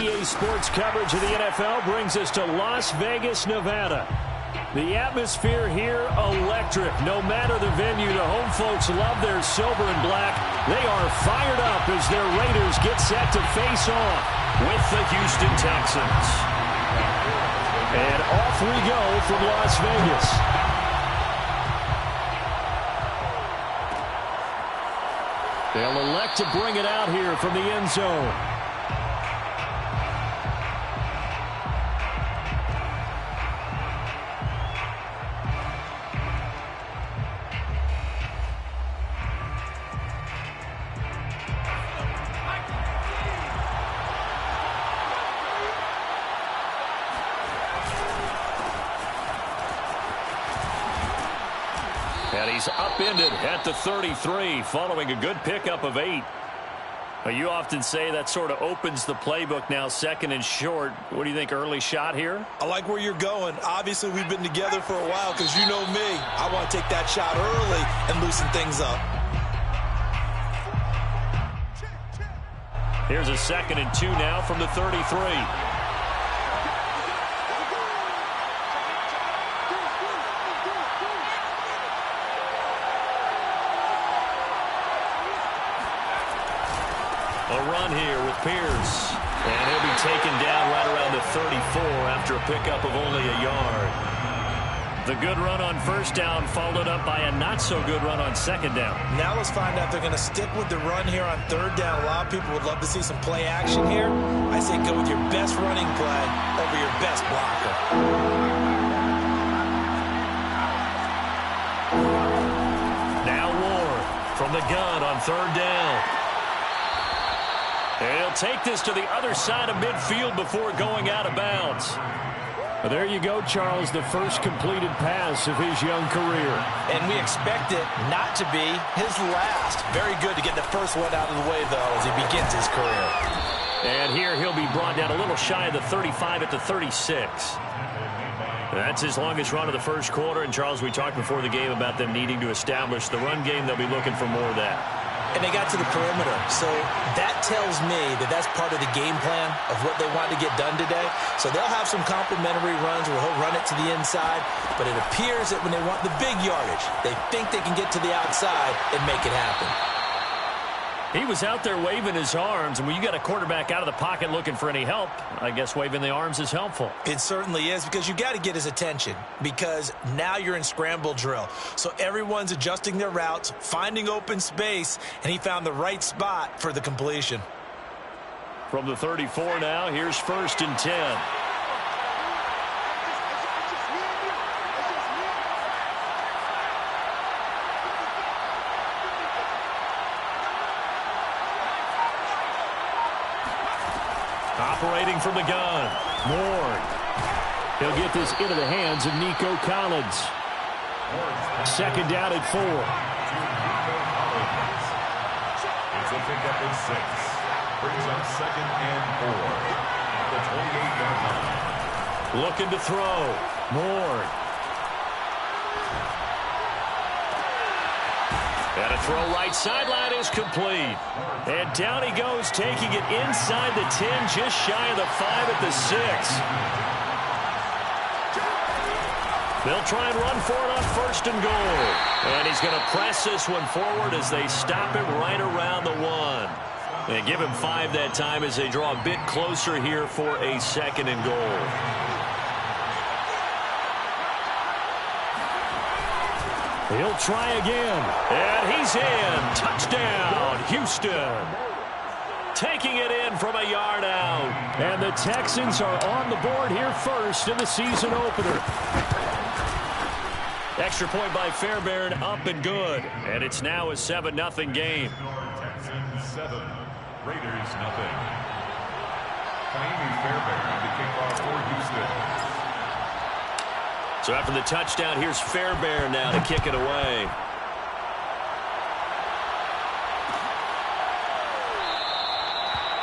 EA Sports coverage of the NFL brings us to Las Vegas, Nevada. The atmosphere here, electric. No matter the venue, the home folks love their silver and black. They are fired up as their Raiders get set to face off with the Houston Texans. And off we go from Las Vegas. They'll elect to bring it out here from the end zone. And he's upended at the 33 following a good pickup of 8. Well, you often say that sort of opens the playbook now, second and short. What do you think, early shot here? I like where you're going. Obviously, we've been together for a while because you know me. I want to take that shot early and loosen things up. Here's a 2nd and 2 now from the 33. A run here with Pierce. And he'll be taken down right around the 34 after a pickup of only a yard. The good run on first down followed up by a not-so-good run on second down. Now let's find out if they're going to stick with the run here on third down. A lot of people would love to see some play action here. I say go with your best running play over your best blocker. Now Ward from the gun on third down. And he'll take this to the other side of midfield before going out of bounds. Well, there you go, Charles, the first completed pass of his young career. And we expect it not to be his last. Very good to get the first one out of the way, though, as he begins his career. And here he'll be brought down a little shy of the 35 at the 36. That's his longest run of the first quarter. And, Charles, we talked before the game about them needing to establish the run game. They'll be looking for more of that. And they got to the perimeter. So that tells me that that's part of the game plan of what they want to get done today. So they'll have some complimentary runs where he'll run it to the inside. But it appears that when they want the big yardage, they think they can get to the outside and make it happen. He was out there waving his arms, and when you got a quarterback out of the pocket looking for any help, I guess waving the arms is helpful. It certainly is, because you got to get his attention, because now you're in scramble drill. So everyone's adjusting their routes, finding open space, and he found the right spot for the completion. From the 34 now, here's 1st and 10. Operating from the gun, Ward. He'll get this into the hands of Nico Collins. 2nd down at 4. It's a pickup of 6. Brings up 2nd and 4. The 28-yard line. Looking to throw. Ward. And a throw right sideline is complete. And down he goes, taking it inside the 10, just shy of the 5 at the 6. They'll try and run for it on 1st and goal. And he's going to press this one forward as they stop him right around the 1. They give him 5 that time as they draw a bit closer here for a 2nd and goal. He'll try again, and he's in. Touchdown, Houston. Taking it in from a yard out. And the Texans are on the board here first in the season opener. Extra point by Fairbairn, up and good. And it's now a 7-0 game. Texans 7, Raiders 0. Kaimi Fairbairn, the kickoff for Houston. So after the touchdown, here's Fairbairn now to kick it away.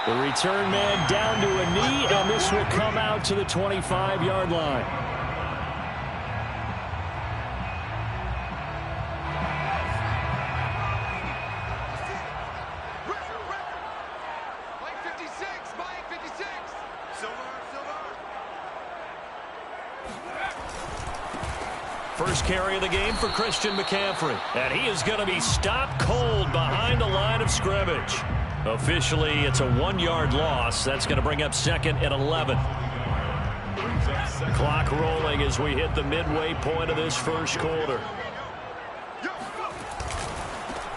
The return man down to a knee, and this will come out to the 25-yard line. First carry of the game for Christian McCaffrey. And he is going to be stopped cold behind the line of scrimmage. Officially, it's a 1-yard loss. That's going to bring up second and 11. Clock rolling as we hit the midway point of this first quarter.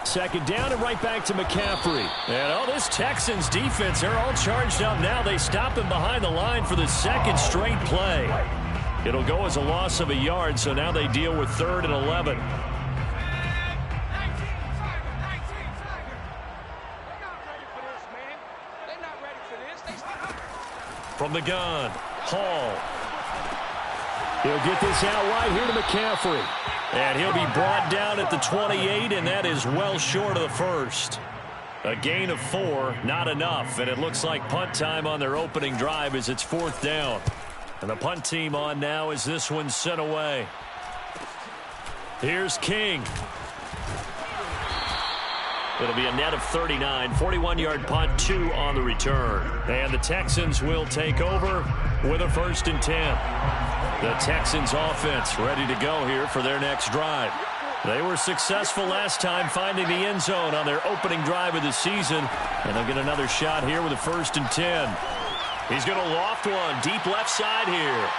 Second down and right back to McCaffrey. And this Texans defense, they're all charged up now. They stop him behind the line for the second straight play. It'll go as a loss of a yard, so now they deal with 3rd and 11. From the gun, Hall. He'll get this out right here to McCaffrey. And he'll be brought down at the 28, and that is well short of the first. A gain of 4, not enough, and it looks like punt time on their opening drive as it's 4th down. And the punt team on now as this one's sent away. Here's King. It'll be a net of 39, 41-yard punt, 2 on the return. And the Texans will take over with a 1st and 10. The Texans offense ready to go here for their next drive. They were successful last time finding the end zone on their opening drive of the season. And they'll get another shot here with a 1st and 10. He's going to loft one deep left side here.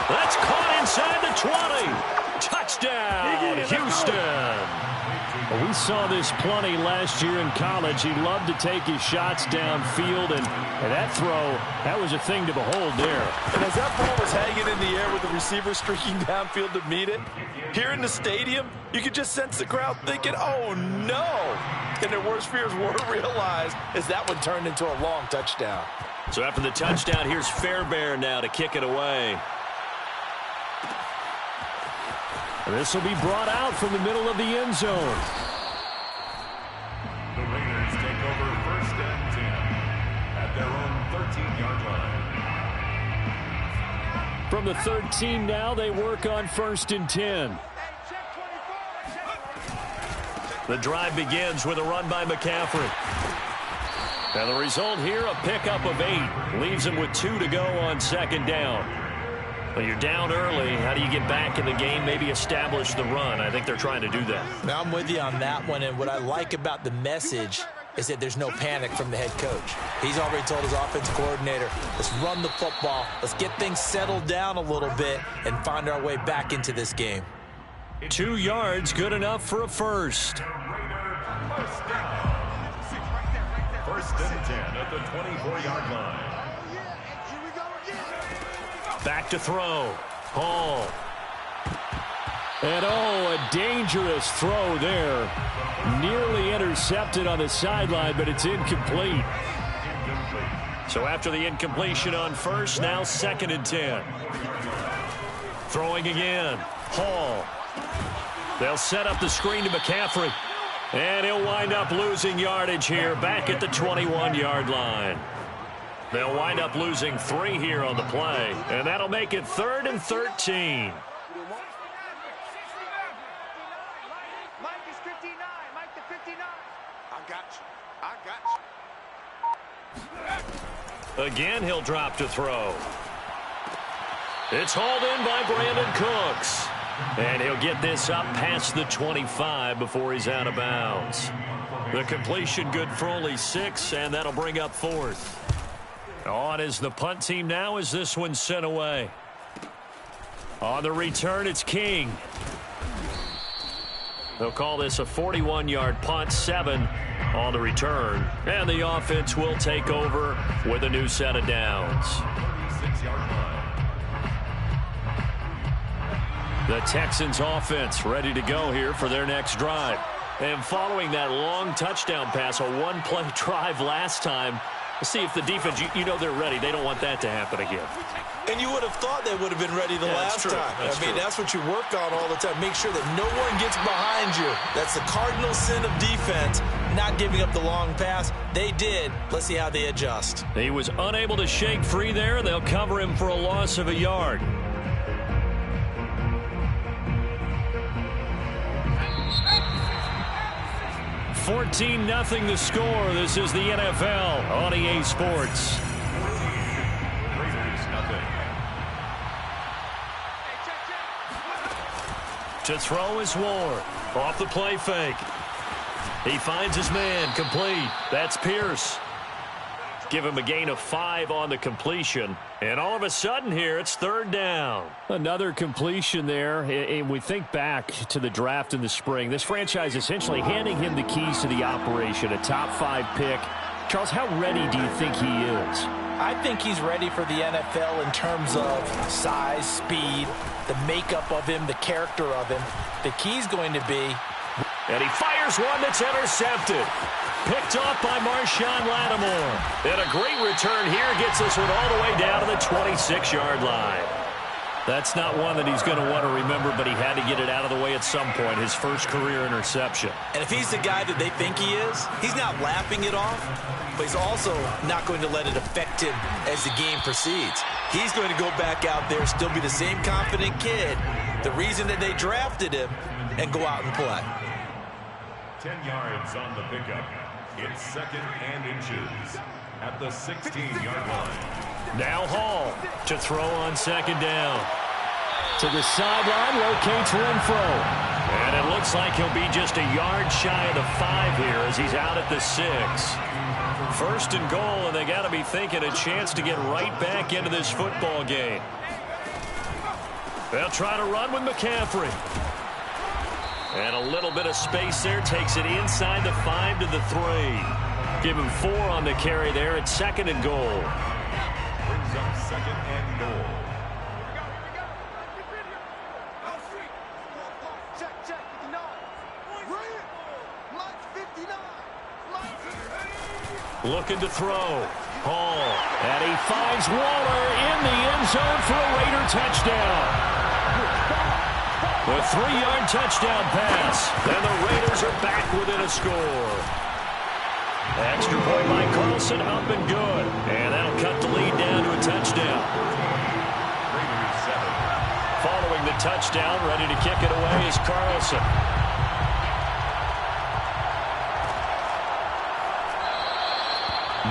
That's caught inside the 20. Touchdown, Houston. Well, we saw this plenty last year in college. He loved to take his shots downfield, and that throw, that was a thing to behold there. And as that ball was hanging in the air with the receiver streaking downfield to meet it, here in the stadium, you could just sense the crowd thinking, oh, no. And their worst fears were realized as that one turned into a long touchdown. So after the touchdown, here's Fairbairn now to kick it away. This will be brought out from the middle of the end zone. The Raiders take over 1st and 10 at their own 13-yard line. From the 13 now, they work on 1st and 10. The drive begins with a run by McCaffrey. And the result here, a pickup of 8. Leaves him with 2 to go on 2nd down. Well, you're down early. How do you get back in the game, maybe establish the run? I think they're trying to do that. Now, I'm with you on that one, and what I like about the message is that there's no panic from the head coach. He's already told his offensive coordinator, let's run the football, let's get things settled down a little bit and find our way back into this game. 2 yards, good enough for a first. 1st and 10 at the 24-yard line. Back to throw. Hall. And a dangerous throw there. Nearly intercepted on the sideline, but it's incomplete. So after the incompletion on first, now 2nd and 10. Throwing again. Hall. They'll set up the screen to McCaffrey. And he'll wind up losing yardage here back at the 21-yard line. They'll wind up losing 3 here on the play, and that'll make it 3rd and 13. Mike is 59. Mike the 59. I got you. Again, he'll drop to throw. It's hauled in by Brandon Cooks. And he'll get this up past the 25 before he's out of bounds. The completion good for only 6, and that'll bring up 4th. On is the punt team now as this one's sent away. On the return, it's King. They'll call this a 41-yard punt, 7 on the return. And the offense will take over with a new set of downs. 36-yard line. The Texans offense ready to go here for their next drive. And following that long touchdown pass, a 1-play drive last time, let's see if the defense, you know they're ready. They don't want that to happen again. And you would have thought they would have been ready the last time. That's what you work on all the time. Make sure that no one gets behind you. That's the cardinal sin of defense, not giving up the long pass. They did. Let's see how they adjust. He was unable to shake free there. They'll cover him for a loss of a yard. 14-0 the score. This is the NFL on EA Sports. To throw is Ward. Off the play fake. He finds his man. Complete. That's Pierce. Give him a gain of 5 on the completion. And all of a sudden here, it's 3rd down. Another completion there. And we think back to the draft in the spring. This franchise essentially handing him the keys to the operation. A top 5 pick. Charles, how ready do you think he is? I think he's ready for the NFL in terms of size, speed, the makeup of him, the character of him. The key's going to be... And he fires one that's intercepted. Picked off by Marshawn Lattimore. And a great return here gets this one all the way down to the 26-yard line. That's not one that he's going to want to remember, but he had to get it out of the way at some point, his first career interception. And if he's the guy that they think he is, he's not laughing it off, but he's also not going to let it affect him as the game proceeds. He's going to go back out there, still be the same confident kid, the reason that they drafted him, and go out and play. 10 yards on the pickup. It's 2nd and inches at the 16-yard line. Now Hall to throw on 2nd down. To the sideline, rotates Renfro. And it looks like he'll be just a yard shy of the 5 here as he's out at the 6. 1st and goal, and they got to be thinking a chance to get right back into this football game. They'll try to run with McCaffrey. And a little bit of space there, takes it inside the 5 to the 3. Give him 4 on the carry there at 2nd and goal. Brings up 2nd and goal. Check, 59. Mike's 59. Looking to throw. Hall. And he finds Waller in the end zone for a Raider touchdown. A 3-yard touchdown pass. And the Raiders are back within a score. Extra point by Carlson, up and good. And that'll cut the lead down to a touchdown. Raiders 7. Following the touchdown, ready to kick it away is Carlson.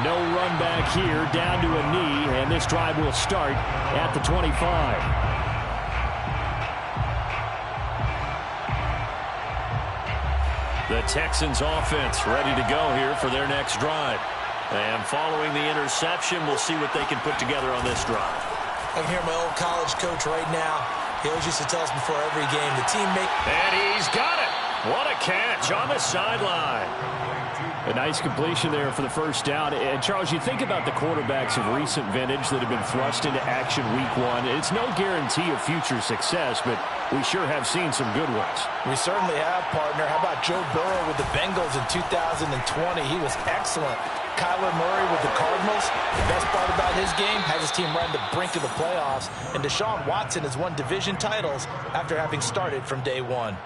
No run back here, down to a knee, and this drive will start at the 25. The Texans offense ready to go here for their next drive. And following the interception, we'll see what they can put together on this drive. I can hear my old college coach right now. He always used to tell us before every game, the teammate... And he's got it. What a catch on the sideline. A nice completion there for the 1st down. And, Charles, you think about the quarterbacks of recent vintage that have been thrust into action week 1. It's no guarantee of future success, but we sure have seen some good ones. We certainly have, partner. How about Joe Burrow with the Bengals in 2020? He was excellent. Kyler Murray with the Cardinals. The best part about his game, has his team right on the brink of the playoffs. And Deshaun Watson has won division titles after having started from day 1.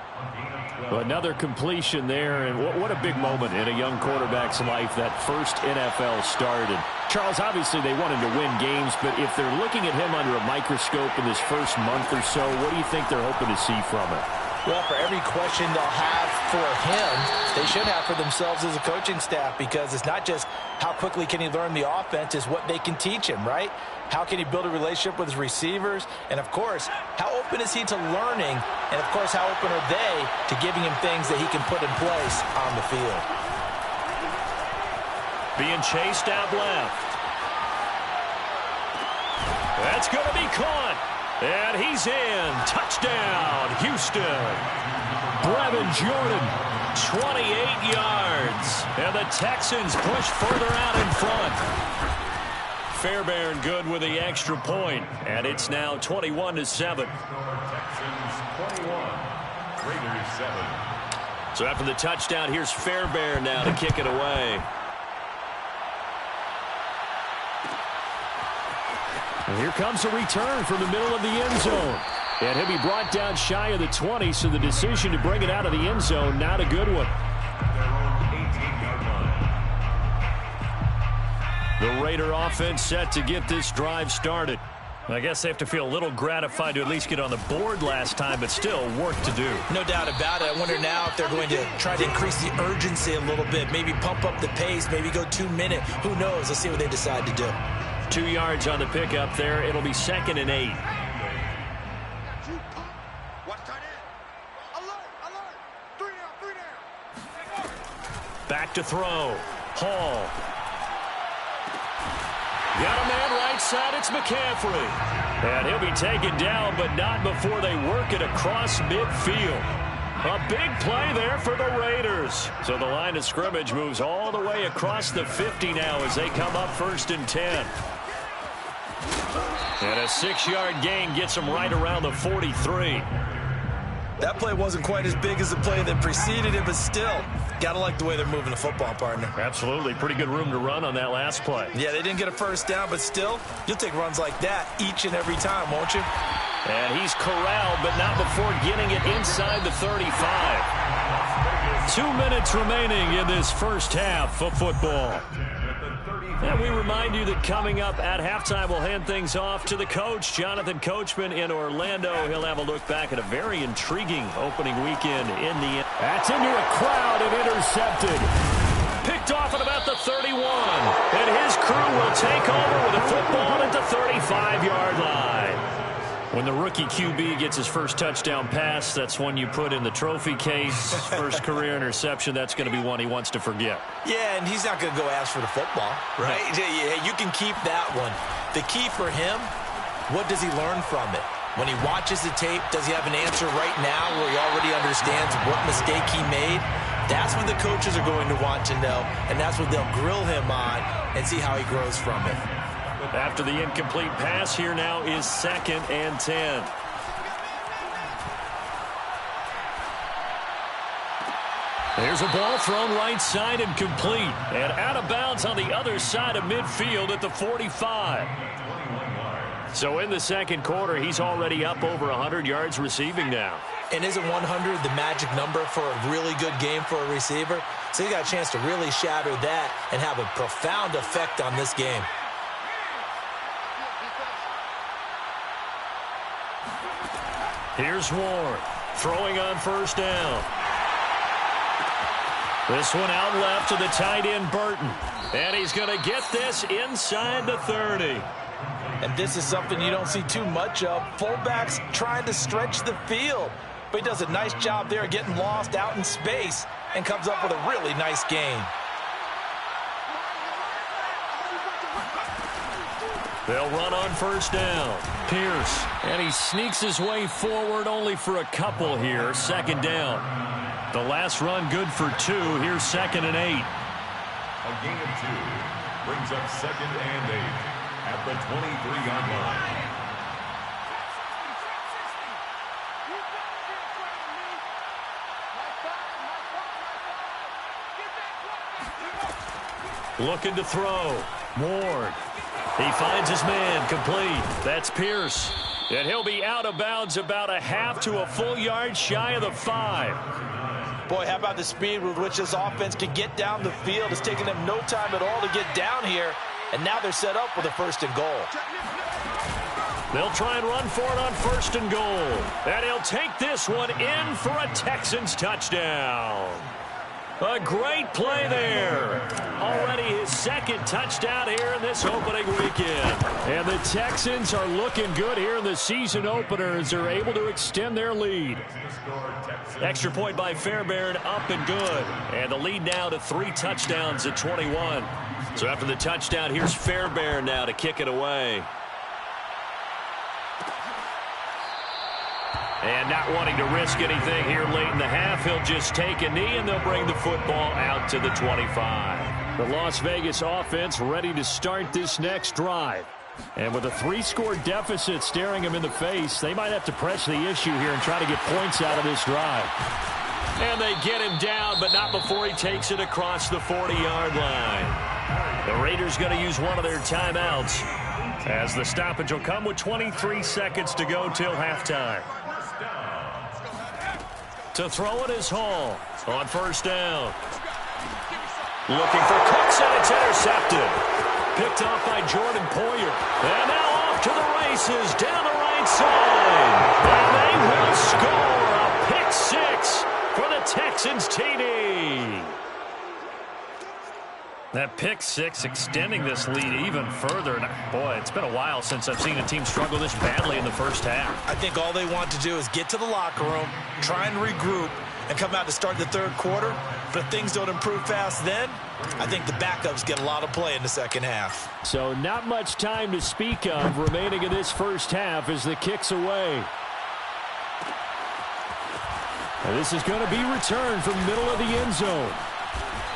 Another completion there, and what a big moment in a young quarterback's life, that first NFL start. And Charles, obviously they want him to win games, but if they're looking at him under a microscope in this first month or so, what do you think they're hoping to see from him? Well, for every question they'll have for him, they should have for themselves as a coaching staff, because it's not just how quickly can he learn the offense, it's what they can teach him, right? How can he build a relationship with his receivers? And, of course, how open is he to learning? And, of course, how open are they to giving him things that he can put in place on the field? Being chased out left. That's going to be caught. And he's in. Touchdown, Houston. Brevin Jordan, 28 yards. And the Texans push further out in front. Fairbairn good with the extra point. And it's now 21-7. Texans 21. Raiders 7. So after the touchdown, here's Fairbairn now to kick it away. And here comes a return from the middle of the end zone. And he'll be brought down shy of the 20, so the decision to bring it out of the end zone, not a good one. The Raider offense set to get this drive started. I guess they have to feel a little gratified to at least get on the board last time, but still work to do. No doubt about it. I wonder now if they're going to try to increase the urgency a little bit, maybe pump up the pace, maybe go 2 minute. Who knows? Let's see what they decide to do. 2 yards on the pickup there. It'll be 2nd and 8. to throw. Hall. Got a man right side. It's McCaffrey. And he'll be taken down, but not before they work it across midfield. A big play there for the Raiders. So the line of scrimmage moves all the way across the 50 now as they come up 1st and 10. And a 6-yard gain gets them right around the 43. That play wasn't quite as big as the play that preceded it, but still, gotta like the way they're moving the football, partner. Absolutely. Pretty good room to run on that last play. Yeah, they didn't get a first down, but still, you'll take runs like that each and every time, won't you? And he's corralled, but not before getting it inside the 35. 2 minutes remaining in this first half of football. And we remind you that coming up at halftime, we'll hand things off to the coach, Jonathan Coachman in Orlando. He'll have a look back at a very intriguing opening weekend in the end. That's into a crowd and intercepted. Picked off at about the 31. And his crew will take over with a football at the 35-yard line. When the rookie QB gets his first touchdown pass, that's one you put in the trophy case. First career interception, that's going to be one he wants to forget. Yeah, and he's not going to go ask for the football, right? Yeah, you can keep that one. The key for him, what does he learn from it? When he watches the tape, does he have an answer right now where he already understands what mistake he made? That's what the coaches are going to want to know, and that's what they'll grill him on and see how he grows from it. After the incomplete pass, here now is 2nd and 10. There's a ball thrown right side and complete. And out of bounds on the other side of midfield at the 45. So in the second quarter, he's already up over 100 yards receiving now. And isn't 100 the magic number for a really good game for a receiver? So he got a chance to really shatter that and have a profound effect on this game. Here's Ward, throwing on 1st down. This one out left to the tight end, Burton. And he's going to get this inside the 30. And this is something you don't see too much of. Fullbacks trying to stretch the field. But he does a nice job there getting lost out in space and comes up with a really nice gain. They'll run on 1st down. Pierce, and he sneaks his way forward only for a couple here. 2nd down. The last run good for 2. Here's 2nd and 8. A gain of 2 brings up 2nd and 8 at the 23-yard line. Looking to throw. Ward. He finds his man, complete. That's Pierce. And he'll be out of bounds about a half to a full yard shy of the 5. Boy, how about the speed with which this offense can get down the field? It's taken them no time at all to get down here. And now they're set up with a 1st and goal. They'll try and run for it on 1st and goal. And he'll take this one in for a Texans touchdown. A great play there. Already his 2nd touchdown here in this opening weekend. And the Texans are looking good here in the season opener as they're able to extend their lead. Extra point by Fairbairn, up and good. And the lead now to 3 touchdowns at 21. So after the touchdown, here's Fairbairn now to kick it away. And not wanting to risk anything here late in the half, he'll just take a knee, and they'll bring the football out to the 25. The Las Vegas offense ready to start this next drive. And with a 3-score deficit staring him in the face, they might have to press the issue here and try to get points out of this drive. And they get him down, but not before he takes it across the 40-yard line. The Raiders going to use one of their timeouts as the stoppage will come with 23 seconds to go till halftime. To throw it is Hall on 1st down. Looking for Cooks, and it's intercepted. Picked off by Jordan Poyer. And now off to the races down the right side. And they will score a pick 6 for the Texans TD. That pick 6 extending this lead even further. And boy, it's been a while since I've seen a team struggle this badly in the first half. I think all they want to do is get to the locker room, try and regroup, and come out to start the third quarter. But if things don't improve fast then, I think the backups get a lot of play in the second half. So not much time to speak of remaining in this first half as the kick's away. And this is going to be returned from the middle of the end zone.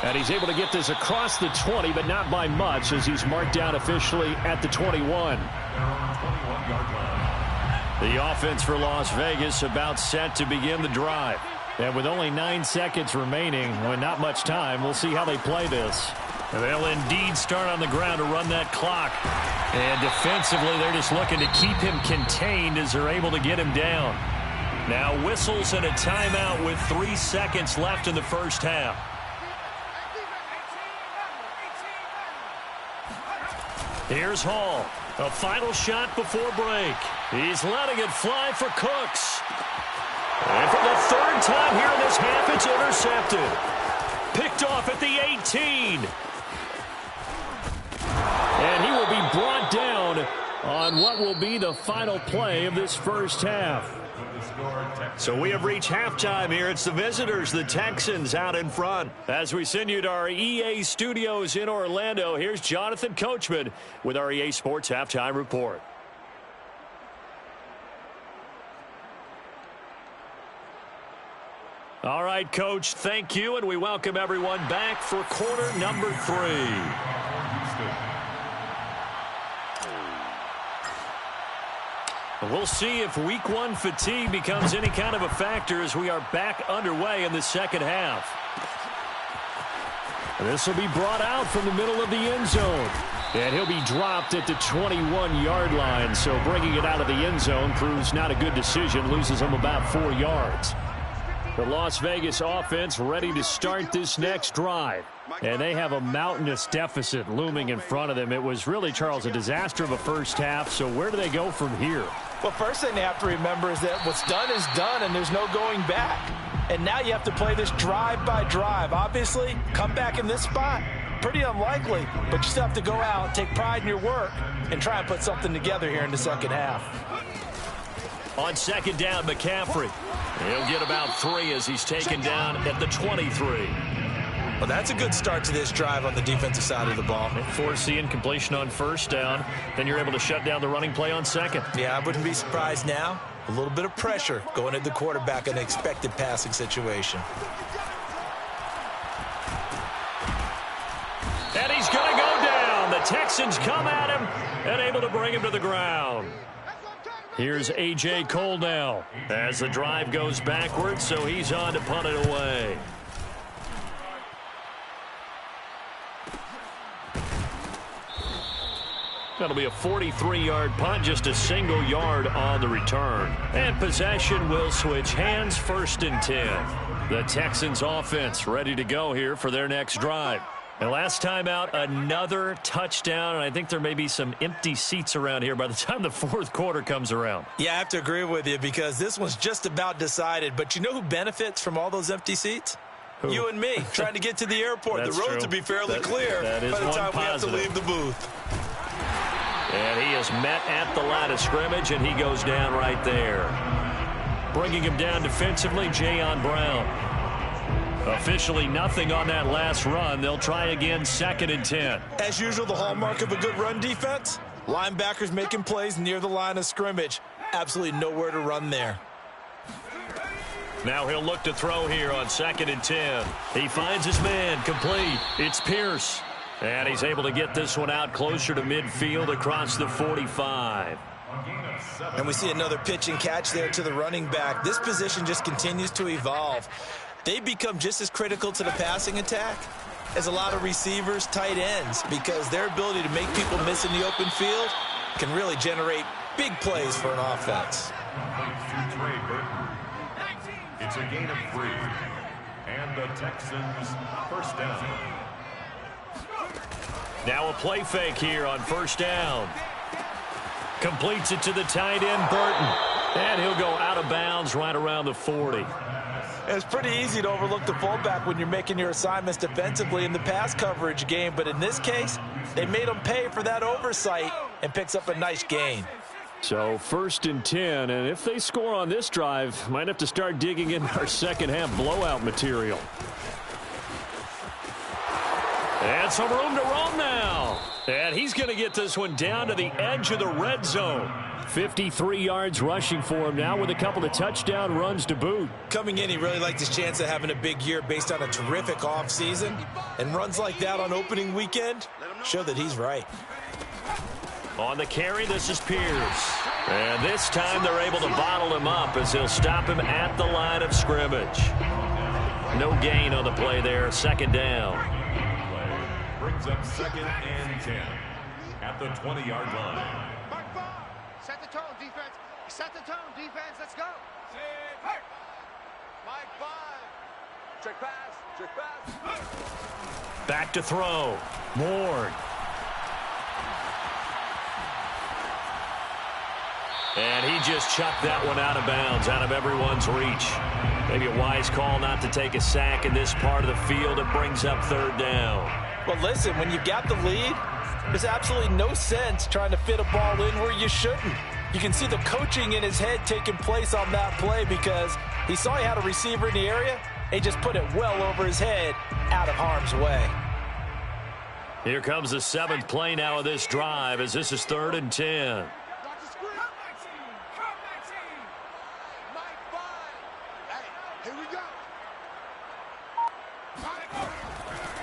And he's able to get this across the 20, but not by much, as he's marked down officially at the 21. The offense for Las Vegas about set to begin the drive. And with only 9 seconds remaining, with not much time, we'll see how they play this. And they'll indeed start on the ground to run that clock. And defensively, they're just looking to keep him contained as they're able to get him down. Now whistles and a timeout with 3 seconds left in the first half. Here's Hall. A final shot before break. He's letting it fly for Cooks. And for the third time here in this half, it's intercepted. Picked off at the 18. And he will be brought down on what will be the final play of this first half. So we have reached halftime here. It's the visitors, the Texans, out in front. As we send you to our EA studios in Orlando, here's Jonathan Coachman with our EA Sports Halftime Report. All right, Coach, thank you, and we welcome everyone back for quarter number 3. We'll see if week 1 fatigue becomes any kind of a factor as we are back underway in the second half. This will be brought out from the middle of the end zone. And he'll be dropped at the 21-yard line. So bringing it out of the end zone proves not a good decision. Loses him about 4 yards. The Las Vegas offense ready to start this next drive. And they have a mountainous deficit looming in front of them. It was really, Charles, a disaster of a first half. So where do they go from here? Well, first thing they have to remember is that what's done is done, and there's no going back. And now you have to play this drive by drive. Obviously, come back in this spot, pretty unlikely. But you still have to go out, take pride in your work, and try and put something together here in the second half. On second down, McCaffrey. He'll get about 3 as he's taken down at the 23. Well, that's a good start to this drive on the defensive side of the ball. Force the incompletion on first down. Then you're able to shut down the running play on second. Yeah, I wouldn't be surprised now. A little bit of pressure going at the quarterback in an expected passing situation. And he's going to go down. The Texans come at him and able to bring him to the ground. Here's A.J. Cole now as the drive goes backwards, so he's on to punt it away. That'll be a 43-yard punt, just a single yard on the return. And possession will switch hands, 1st and 10. The Texans offense ready to go here for their next drive. And last time out, another touchdown, and I think there may be some empty seats around here by the time the fourth quarter comes around. Yeah, I have to agree with you because this one's just about decided. But you know who benefits from all those empty seats? Who? You and me, trying to get to the airport. The roads will be fairly clear by the time we have to leave the booth. And he is met at the line of scrimmage, and he goes down right there. Bringing him down defensively, Jayon Brown. Officially nothing on that last run. They'll try again, 2nd and 10. As usual, the hallmark of a good run defense, linebackers making plays near the line of scrimmage. Absolutely nowhere to run there. Now he'll look to throw here on 2nd and 10. He finds his man, complete. It's Pierce. And he's able to get this one out closer to midfield across the 45. And we see another pitch and catch there to the running back. This position just continues to evolve. They become just as critical to the passing attack as a lot of receivers, tight ends, because their ability to make people miss in the open field can really generate big plays for an offense. It's a gain of 3. And the Texans first down. Now a play fake here on first down. Completes it to the tight end, Burton. And he'll go out of bounds right around the 40. It's pretty easy to overlook the fullback when you're making your assignments defensively in the pass coverage game. But in this case, they made him pay for that oversight and picks up a nice gain. So 1st and 10, and if they score on this drive, might have to start digging in our second half blowout material. And some room to roam now. And he's going to get this one down to the edge of the red zone. 53 yards rushing for him now with a couple of touchdown runs to boot. Coming in, he really liked his chance of having a big year based on a terrific offseason. And runs like that on opening weekend show that he's right. On the carry, this is Pierce. And this time they're able to bottle him up as they'll stop him at the line of scrimmage. No gain on the play there. 2nd down. Brings up 2nd and 10 at the 20-yard line. Set the tone, defense. Set the tone, defense. Let's go. Hey. Mike 5. Check pass. Check pass. Back to throw. Ward. And he just chucked that one out of bounds, out of everyone's reach. Maybe a wise call not to take a sack in this part of the field. It brings up 3rd down. Well, listen, when you've got the lead, there's absolutely no sense trying to fit a ball in where you shouldn't. You can see the coaching in his head taking place on that play because he saw he had a receiver in the area, and he just put it well over his head out of harm's way. Here comes the 7th play now of this drive as this is 3rd and 10.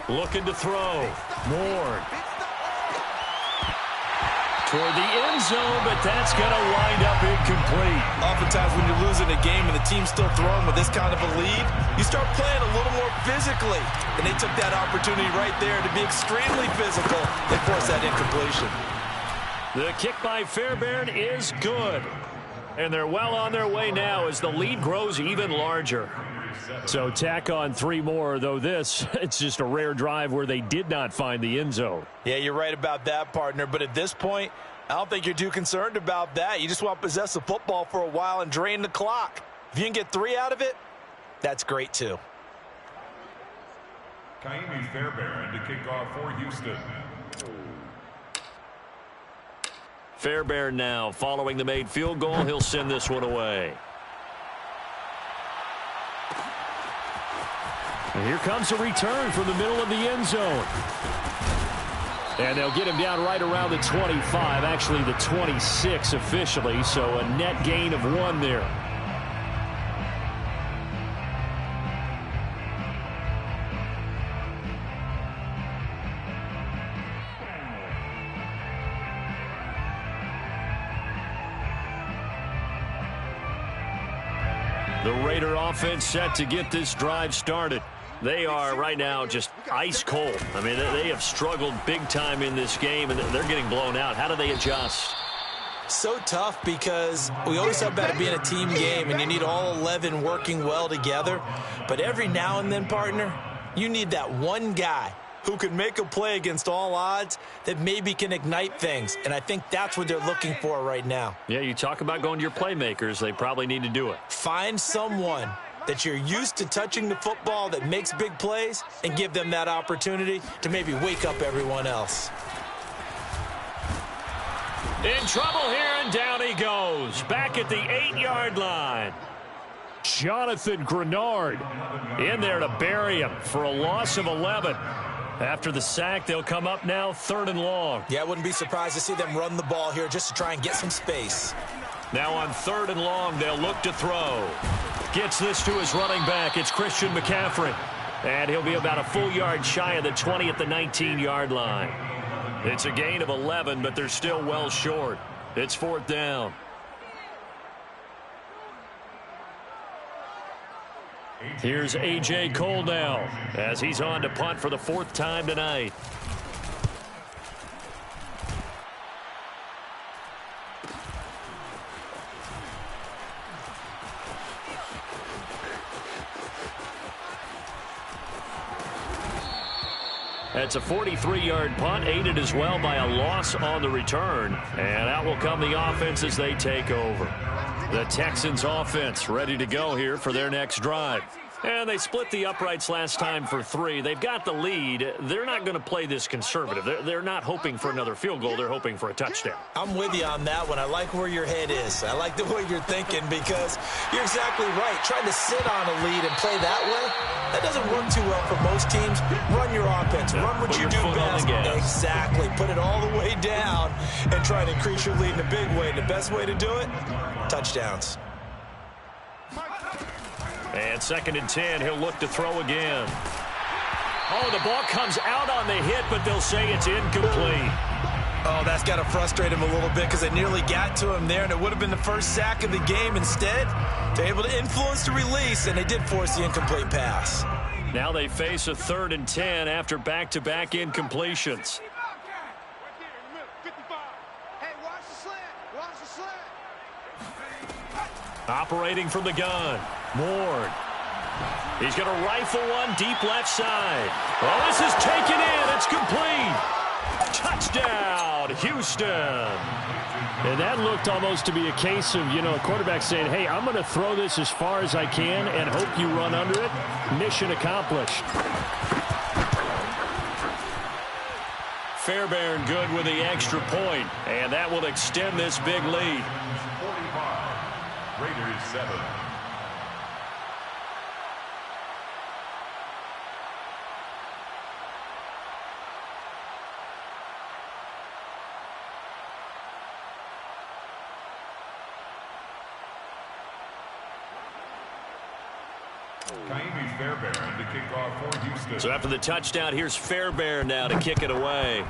Looking to throw. Ward. Toward the end zone, but that's going to wind up incomplete. Oftentimes when you're losing a game and the team's still throwing with this kind of a lead, you start playing a little more physically. And they took that opportunity right there to be extremely physical and force that incompletion. The kick by Fairbairn is good. And they're well on their way now as the lead grows even larger. So tack on 3 more, though it's just a rare drive where they did not find the end zone. Yeah, you're right about that, partner. But at this point, I don't think you're too concerned about that. You just want to possess the football for a while and drain the clock. If you can get 3 out of it, that's great too. Ka'imi Fairbairn to kick off for Houston. Fairbairn now following the made field goal. He'll send this one away. And here comes a return from the middle of the end zone. And they'll get him down right around the 25, actually the 26 officially, so a net gain of 1 there. The Raider offense set to get this drive started. They are right now just ice cold. I mean, they have struggled big time in this game, and they're getting blown out. How do they adjust? So tough because we always talk about it being a team game, and you need all 11 working well together. But every now and then, partner, you need that one guy who can make a play against all odds that maybe can ignite things. And I think that's what they're looking for right now. Yeah, you talk about going to your playmakers. They probably need to do it. Find someone that you're used to touching the football that makes big plays and give them that opportunity to maybe wake up everyone else. In trouble here, and down he goes. Back at the 8-yard line. Jonathan Grenard in there to bury him for a loss of 11. After the sack, they'll come up now 3rd and long. Yeah, I wouldn't be surprised to see them run the ball here just to try and get some space. Now on 3rd and long, they'll look to throw. Gets this to his running back. It's Christian McCaffrey. And he'll be about a full yard shy of the 20 at the 19-yard line. It's a gain of 11, but they're still well short. It's 4th down. Here's A.J. Cole now as he's on to punt for the 4th time tonight. That's a 43-yard punt, aided as well by a loss on the return. And out will come the offense as they take over. The Texans offense ready to go here for their next drive. And they split the uprights last time for 3. They've got the lead. They're not going to play this conservative. They're not hoping for another field goal. They're hoping for a touchdown. I'm with you on that one. I like where your head is. I like the way you're thinking because you're exactly right. Trying to sit on a lead and play that way, that doesn't work too well for most teams. Run your offense. Run what you do best. Exactly. Put it all the way down and try to increase your lead in a big way. The best way to do it, touchdowns. And 2nd and 10, he'll look to throw again. Oh, the ball comes out on the hit, but they'll say it's incomplete. Oh, that's got to frustrate him a little bit because they nearly got to him there, and it would have been the first sack of the game. Instead, they're able to influence the release, and they did force the incomplete pass. Now they face a 3rd and 10 after back-to-back incompletions. Operating from the gun, Ward. He's going to rifle one deep left side. Oh, this is taken in. It's complete. Touchdown, Houston. And that looked almost to be a case of, a quarterback saying, hey, I'm going to throw this as far as I can and hope you run under it. Mission accomplished. Fairbairn good with the extra point, and that will extend this big lead. 45, Raiders 7. Ka'imi Fairbairn to kick off for Houston. So after the touchdown, here's Fairbairn now to kick it away.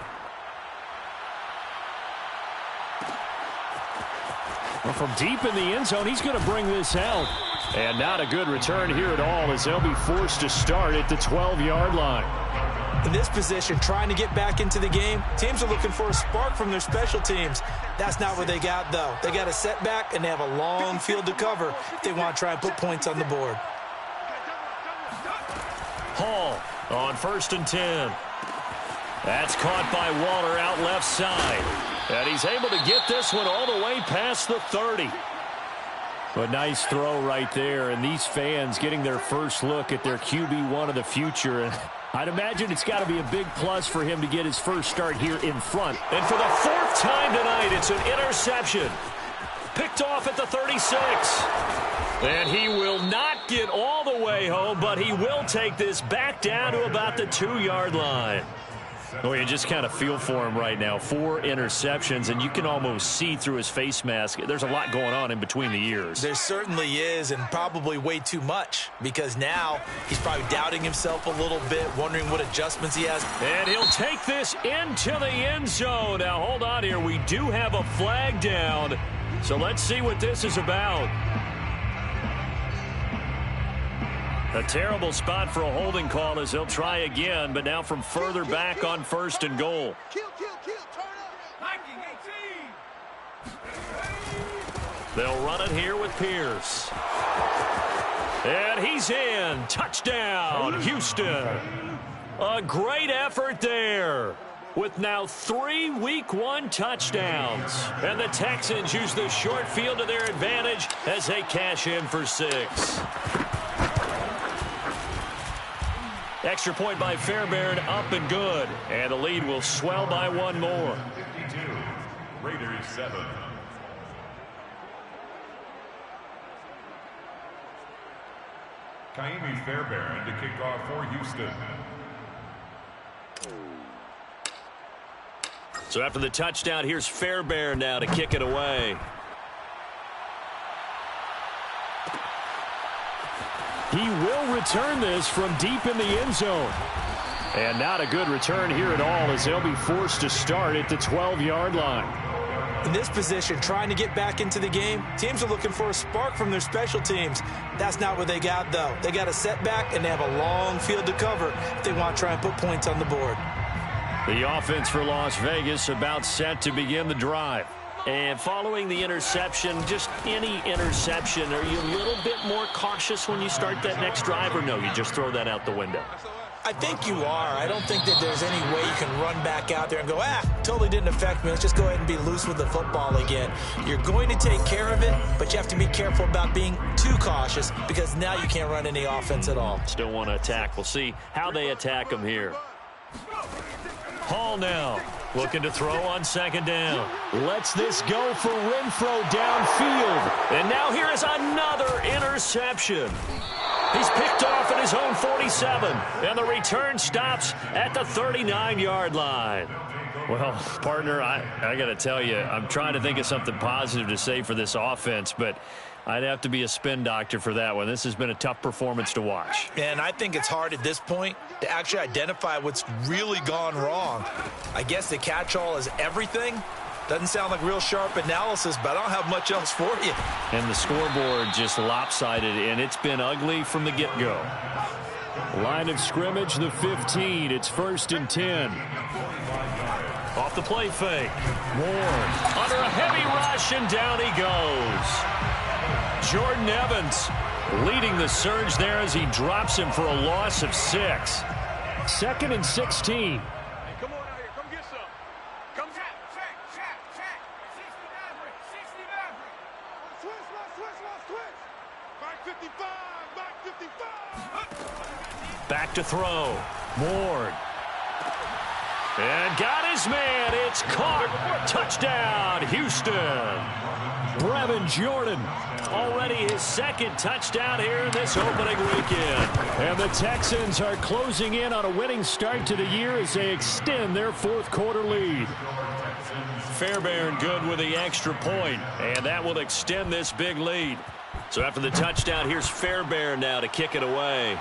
Well, from deep in the end zone, he's going to bring this out. And not a good return here at all as they'll be forced to start at the 12-yard line. In this position, trying to get back into the game, teams are looking for a spark from their special teams. That's not what they got, though. They got a setback, and they have a long field to cover if they want to try and put points on the board. Hall on 1st and 10. That's caught by Waller out left side. And he's able to get this one all the way past the 30. A nice throw right there, and these fans getting their first look at their QB1 of the future. And I'd imagine it's got to be a big plus for him to get his first start here in front. And for the 4th time tonight, it's an interception. Picked off at the 36. And he will not get all the way home, but he will take this back down to about the 2-yard line. Oh, you just kind of feel for him right now. 4 interceptions, and you can almost see through his face mask. There's a lot going on in between the ears. There certainly is, and probably way too much, because now he's probably doubting himself a little bit, wondering what adjustments he has. And he'll take this into the end zone. Now, hold on here. We do have a flag down, so let's see what this is about. A terrible spot for a holding call as they'll try again, but now from further back on 1st and goal. They'll run it here with Pierce. And he's in. Touchdown, Houston. A great effort there with now 3 Week 1 touchdowns. And the Texans use the short field to their advantage as they cash in for 6. Extra point by Fairbairn, up and good. And the lead will swell by 1 more. 52, Raiders 7. Ka'imi Fairbairn to kick off for Houston. So after the touchdown, here's Fairbairn now to kick it away. He will return this from deep in the end zone. And not a good return here at all as they'll be forced to start at the 12-yard line. In this position, trying to get back into the game, teams are looking for a spark from their special teams. That's not what they got, though. They got a setback, and they have a long field to cover if they want to try and put points on the board. The offense for Las Vegas about set to begin the drive. And following the interception, just any interception, are you a little bit more cautious when you start that next drive, or no, you just throw that out the window? I think you are. I don't think that there's any way you can run back out there and go, totally didn't affect me. Let's just go ahead and be loose with the football again. You're going to take care of it, but you have to be careful about being too cautious because now you can't run any offense at all. Still want to attack. We'll see how they attack them here. Hall now looking to throw on second down. Lets this go for Renfro downfield. And now here is another interception. He's picked off at his own 47, and the return stops at the 39-yard line. Well, partner, I got to tell you, I'm trying to think of something positive to say for this offense, but I'd have to be a spin doctor for that one. This has been a tough performance to watch. And I think it's hard at this point to actually identify what's really gone wrong. I guess the catch-all is everything. Doesn't sound like real sharp analysis, but I don't have much else for you. And the scoreboard just lopsided, and it's been ugly from the get-go. Line of scrimmage, the 15. It's 1st and 10. Off the play fake. Ward under a heavy rush, and down he goes. Jordan Evans leading the surge there as he drops him for a loss of 6. 2nd and 16. Back to throw. Ward. And got his man. It's caught. Touchdown, Houston. Brevin Jordan. Already his 2nd touchdown here in this opening weekend. And the Texans are closing in on a winning start to the year as they extend their 4th quarter lead. Fairbairn good with the extra point, and that will extend this big lead. So after the touchdown, here's Fairbairn now to kick it away.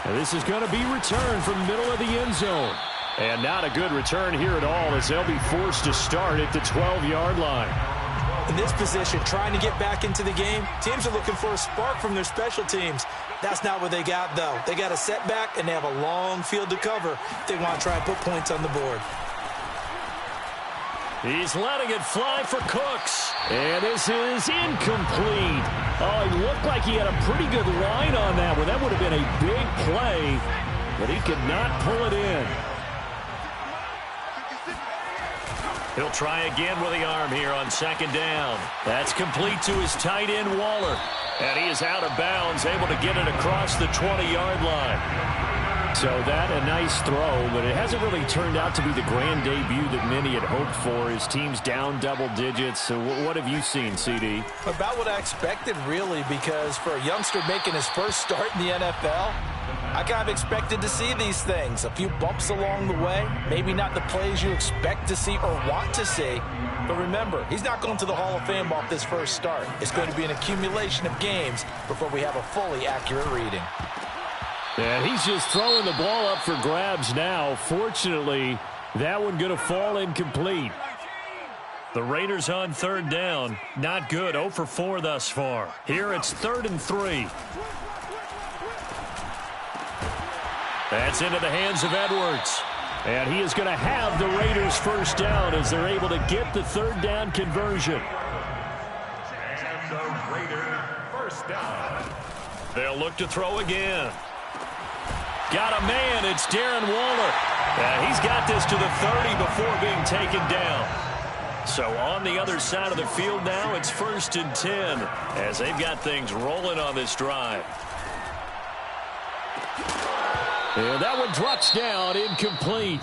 And this is going to be returned from the middle of the end zone. And not a good return here at all as they'll be forced to start at the 12-yard line. In this position, trying to get back into the game, teams are looking for a spark from their special teams. That's not what they got, though. They got a setback, and they have a long field to cover if they want to try and put points on the board. He's letting it fly for Cooks. And this is incomplete. Oh, he looked like he had a pretty good line on that one. That would have been a big play, but he could not pull it in. He'll try again with the arm here on 2nd down. That's complete to his tight end, Waller. And he is out of bounds, able to get it across the 20-yard line. So that a nice throw, but it hasn't really turned out to be the grand debut that many had hoped for. His team's down double digits. So what have you seen, CD? About what I expected, really, because for a youngster making his first start in the NFL, I kind of expected to see these things. A few bumps along the way, maybe not the plays you expect to see or want to see. But remember, he's not going to the Hall of Fame off this first start. It's going to be an accumulation of games before we have a fully accurate reading. And he's just throwing the ball up for grabs now. Fortunately, that one going to fall incomplete. The Raiders on 3rd down. Not good. 0 for 4 thus far. Here it's 3rd and 3. That's into the hands of Edwards. And he is going to have the Raiders first down as they're able to get the 3rd down conversion. And the Raiders first down. They'll look to throw again. Got a man. It's Darren Waller. And he's got this to the 30 before being taken down. So on the other side of the field now, it's 1st and 10 as they've got things rolling on this drive. And that one drops down, incomplete.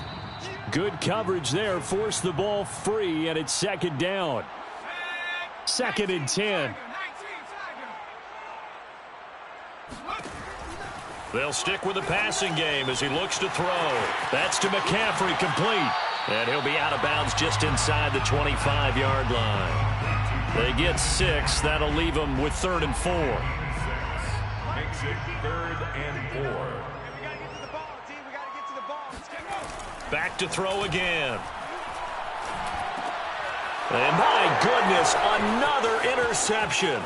Good coverage there, forced the ball free, and it's 2nd down. 2nd and 10. They'll stick with the passing game as he looks to throw. That's to McCaffrey, complete. And he'll be out of bounds just inside the 25-yard line. They get 6. That'll leave them with 3rd and 4. Makes it 3rd and 4. Back to throw again. And my goodness, another interception.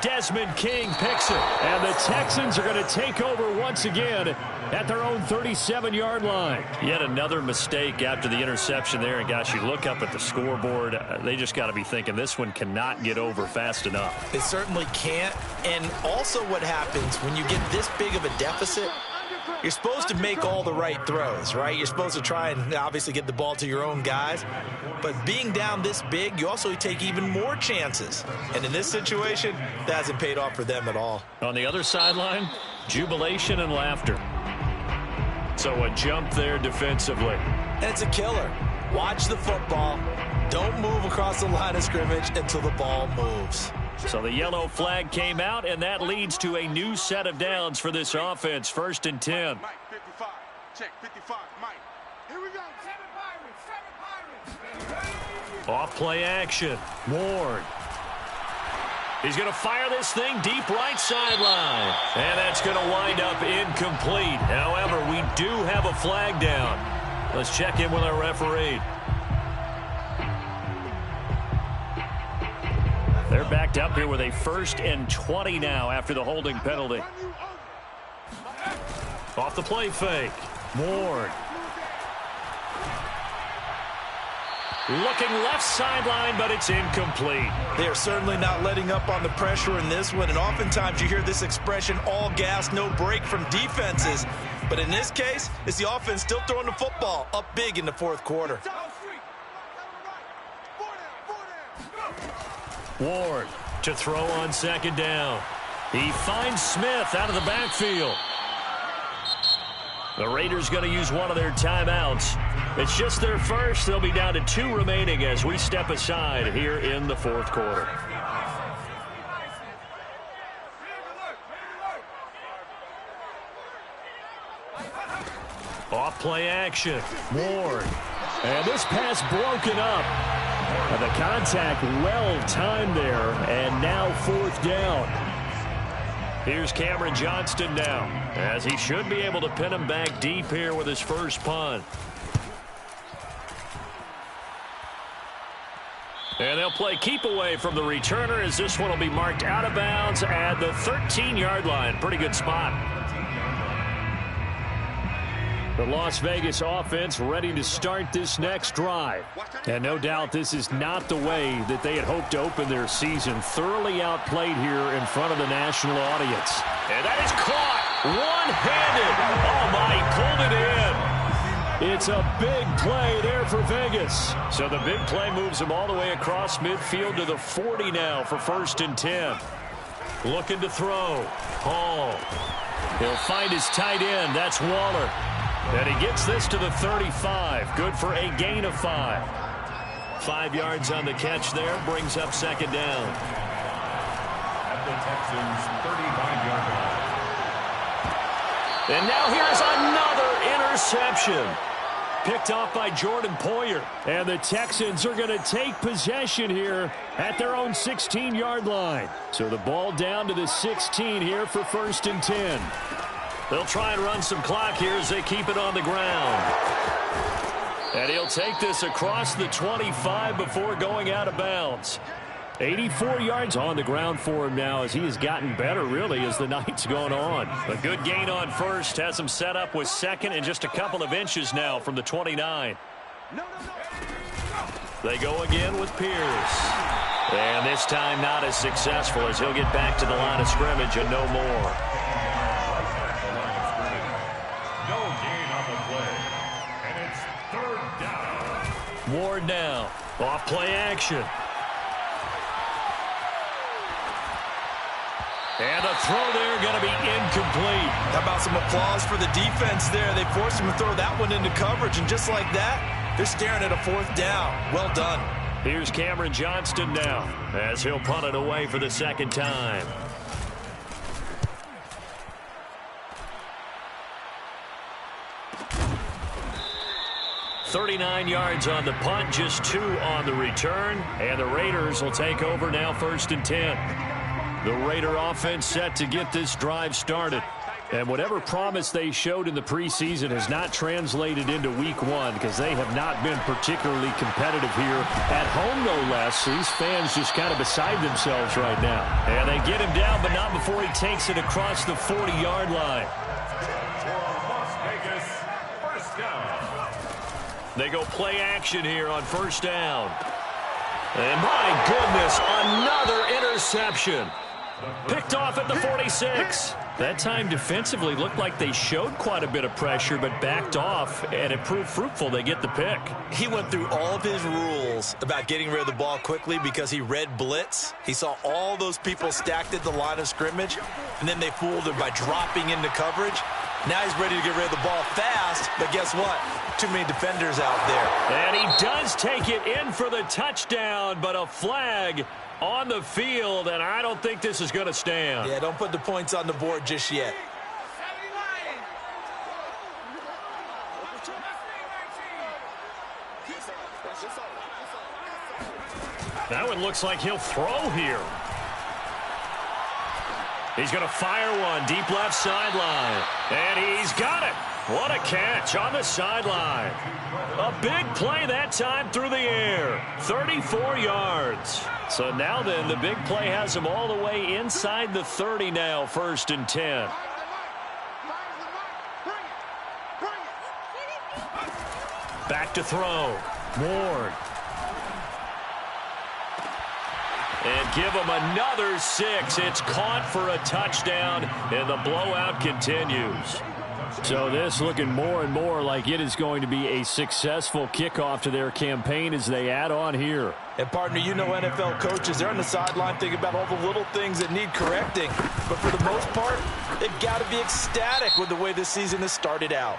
Desmond King picks it. And the Texans are going to take over once again at their own 37-yard line. Yet another mistake after the interception there. And, gosh, you look up at the scoreboard. They just got to be thinking this one cannot get over fast enough. It certainly can't. And also what happens when you get this big of a deficit, you're supposed to make all the right throws, right? You're supposed to try and obviously get the ball to your own guys. But being down this big, you also take even more chances. And in this situation, that hasn't paid off for them at all. On the other sideline, jubilation and laughter. So a jump there defensively. And it's a killer. Watch the football. Don't move across the line of scrimmage until the ball moves. So the yellow flag came out, and that leads to a new set of downs for this offense. 1st and 10. Mike, 55. Check, 55. Mike. Here we go. 7 Pirates. Off play action. Ward. He's going to fire this thing deep right sideline. And that's going to wind up incomplete. However, we do have a flag down. Let's check in with our referee. They're backed up here with a 1st and 20 now after the holding penalty. Off the play fake. Ward. Looking left sideline, but it's incomplete. They are certainly not letting up on the pressure in this one. And oftentimes you hear this expression, all gas, no break from defenses. But in this case, it's the offense still throwing the football up big in the 4th quarter. Ward to throw on 2nd down. He finds Smith out of the backfield. The Raiders going to use one of their timeouts. It's just their first. They'll be down to 2 remaining as we step aside here in the 4th quarter. Off play action. Ward. And this pass broken up. And the contact well timed there. And now 4th down. Here's Cameron Johnston now, as he should be able to pin him back deep here with his first punt. And they'll play keep away from the returner as this one will be marked out of bounds at the 13-yard line. Pretty good spot. The Las Vegas offense ready to start this next drive. And no doubt this is not the way that they had hoped to open their season. Thoroughly outplayed here in front of the national audience. And that is caught one-handed. Oh, my, he pulled it in. It's a big play there for Vegas. So the big play moves him all the way across midfield to the 40 now for 1st and 10. Looking to throw. Hall. He'll find his tight end. That's Waller. And he gets this to the 35. Good for a gain of 5. 5 yards on the catch there. Brings up 2nd down. At the Texans' 35-yard line. And now here's another interception. Picked off by Jordan Poyer. And the Texans are going to take possession here at their own 16-yard line. So the ball down to the 16 here for 1st and 10. They'll try and run some clock here as they keep it on the ground. And he'll take this across the 25 before going out of bounds. 84 yards on the ground for him now as he has gotten better, really, as the night's gone on. A good gain on 1st. Has him set up with 2nd and just a couple of inches now from the 29. They go again with Pierce. And this time not as successful as he'll get back to the line of scrimmage and no more. Ward now. Off play action. And a throw there going to be incomplete. How about some applause for the defense there? They forced him to throw that one into coverage, and just like that, they're staring at a 4th down. Well done. Here's Cameron Johnston now as he'll punt it away for the 2nd time. .39 yards on the punt, just 2 on the return, and the Raiders will take over now 1st and 10. The Raider offense set to get this drive started. And whatever promise they showed in the preseason has not translated into week one because they have not been particularly competitive here at home, no less. These fans just kind of beside themselves right now. And they get him down, but not before he takes it across the 40-yard line. Las Vegas, first down. They go play action here on first down. And my goodness, another interception. Picked off at the 46. That time defensively looked like they showed quite a bit of pressure but backed off, and it proved fruitful. They get the pick. He went through all of his rules about getting rid of the ball quickly because he read blitz. He saw all those people stacked at the line of scrimmage, and then they fooled him by dropping into coverage. Now he's ready to get rid of the ball fast, but guess what? Too many defenders out there. And he does take it in for the touchdown, but a flag on the field, and I don't think this is going to stand. Yeah, don't put the points on the board just yet. Now it looks like he'll throw here. He's going to fire one deep left sideline, and he's got it. What a catch on the sideline. A big play that time through the air. 34 yards. So now then, the big play has him all the way inside the 30 now, 1st and 10. Back to throw. Ward. And give him another 6. It's caught for a touchdown, and the blowout continues. So this looking more and more like it is going to be a successful kickoff to their campaign as they add on here. And, partner, you know NFL coaches, they're on the sideline thinking about all the little things that need correcting. But for the most part, they've got to be ecstatic with the way this season has started out.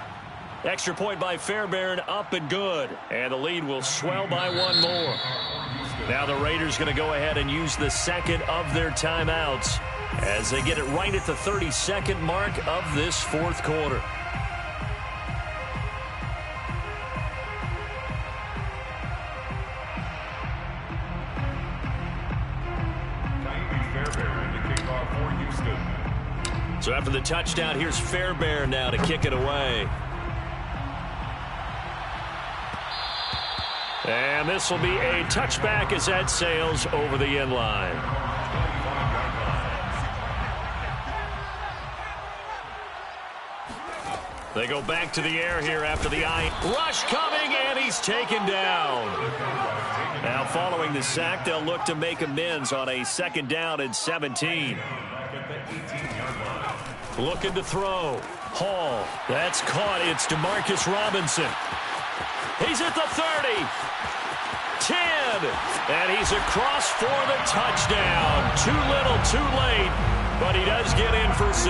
Extra point by Fairbairn, up and good. And the lead will swell by one more. Now the Raiders going to go ahead and use the second of their timeouts as they get it right at the 32nd mark of this 4th quarter. Fairbairn to kick off for Houston. So after the touchdown, here's Fairbairn now to kick it away. And this will be a touchback as that sails over the end line. They go back to the air here after the rush coming, and he's taken down. Now following the sack, they'll look to make amends on a 2nd down and 17. Looking to throw. Hall. That's caught. It's Demarcus Robinson. He's at the 30. 10. And he's across for the touchdown. Too little, too late. But he does get in for 6.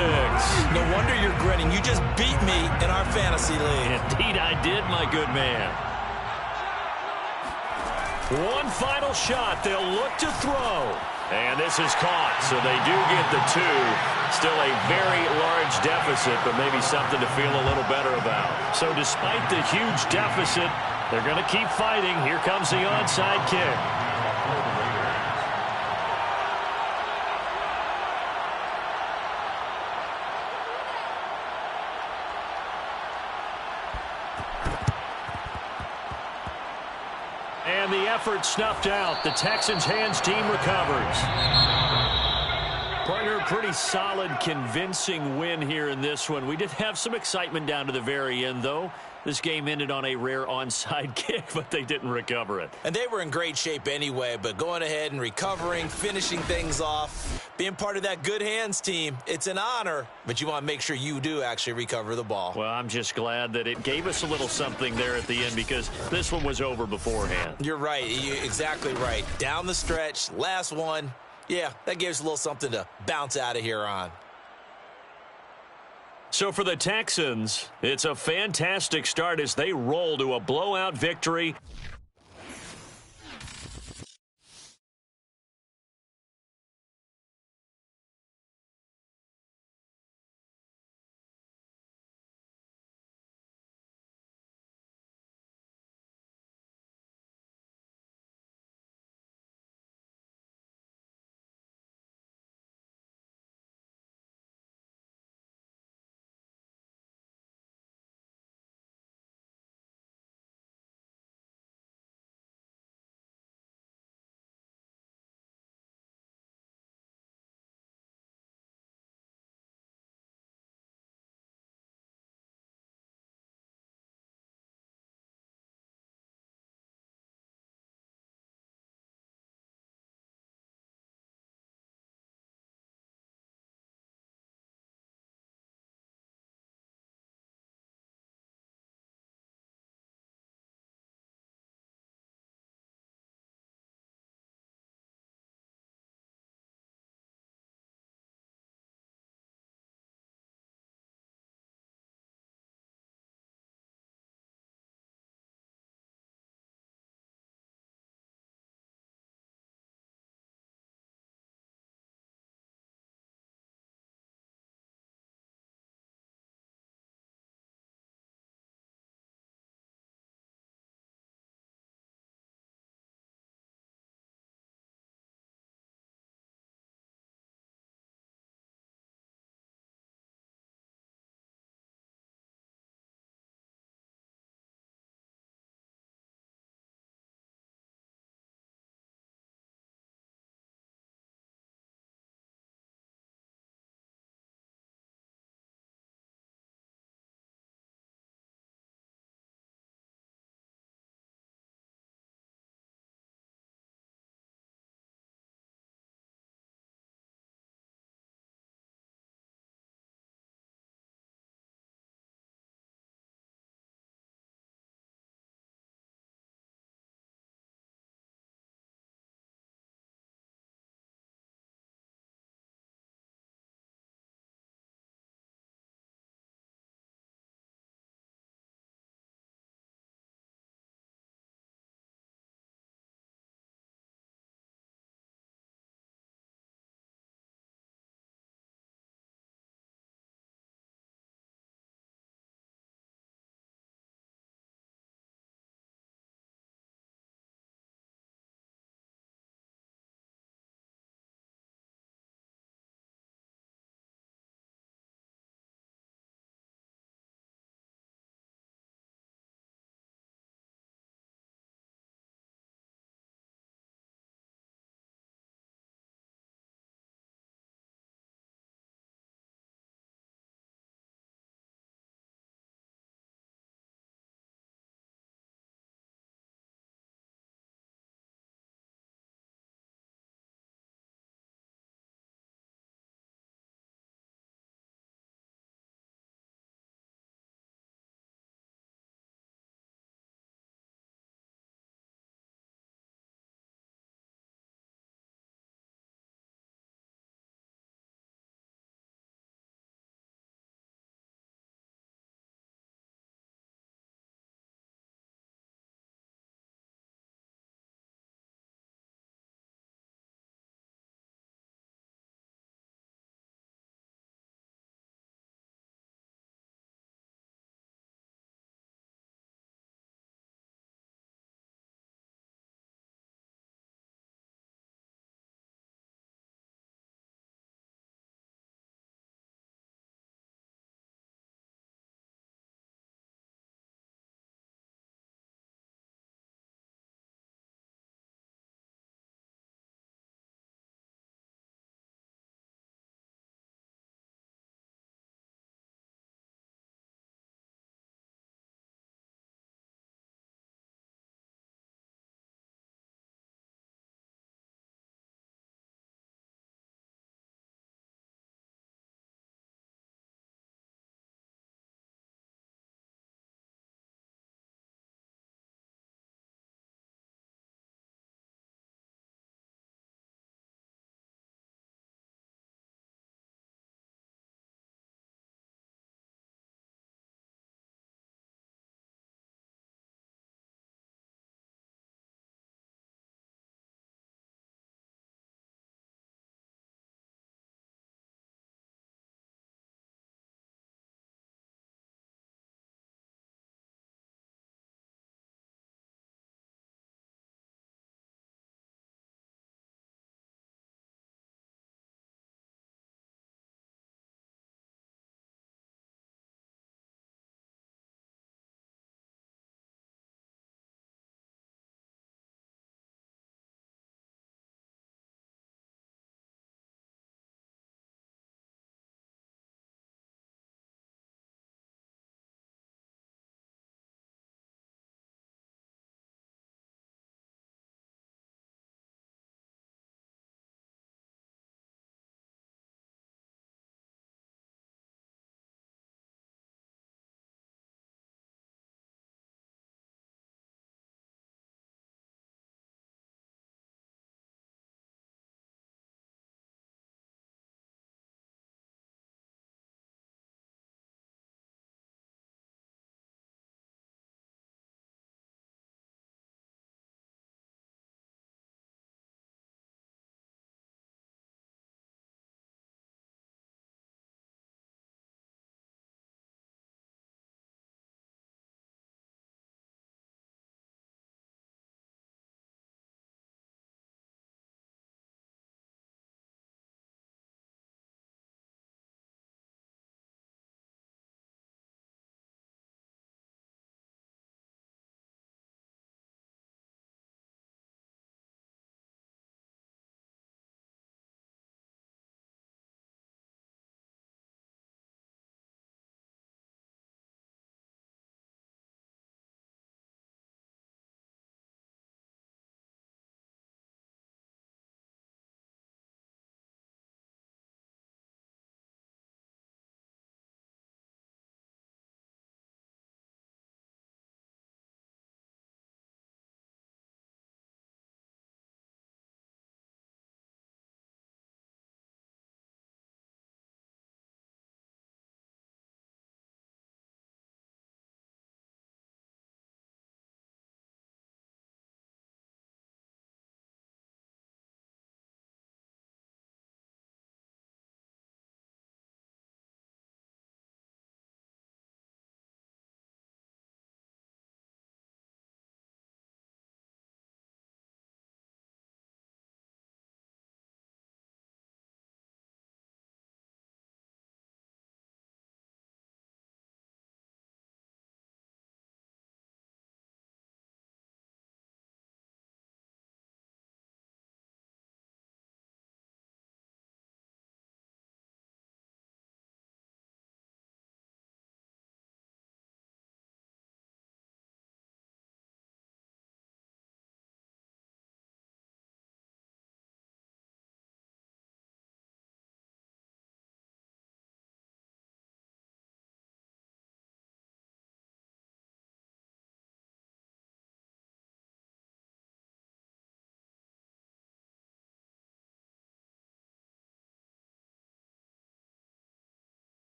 No wonder you're grinning. You just beat me in our fantasy league. Indeed I did, my good man. One final shot. They'll look to throw. And this is caught, so they do get the 2. Still a very large deficit, but maybe something to feel a little better about. So despite the huge deficit, they're going to keep fighting. Here comes the onside kick. And the effort snuffed out. The Texans' hands team recovers. Partner, pretty solid, convincing win here in this one. We did have some excitement down to the very end, though. This game ended on a rare onside kick, but they didn't recover it. And they were in great shape anyway, but going ahead and recovering, finishing things off, being part of that good hands team, it's an honor, but you want to make sure you do actually recover the ball. Well, I'm just glad that it gave us a little something there at the end because this one was over beforehand. You're right. You're exactly right. Down the stretch, last one. Yeah, that gives us a little something to bounce out of here on. So for the Texans, it's a fantastic start as they roll to a blowout victory.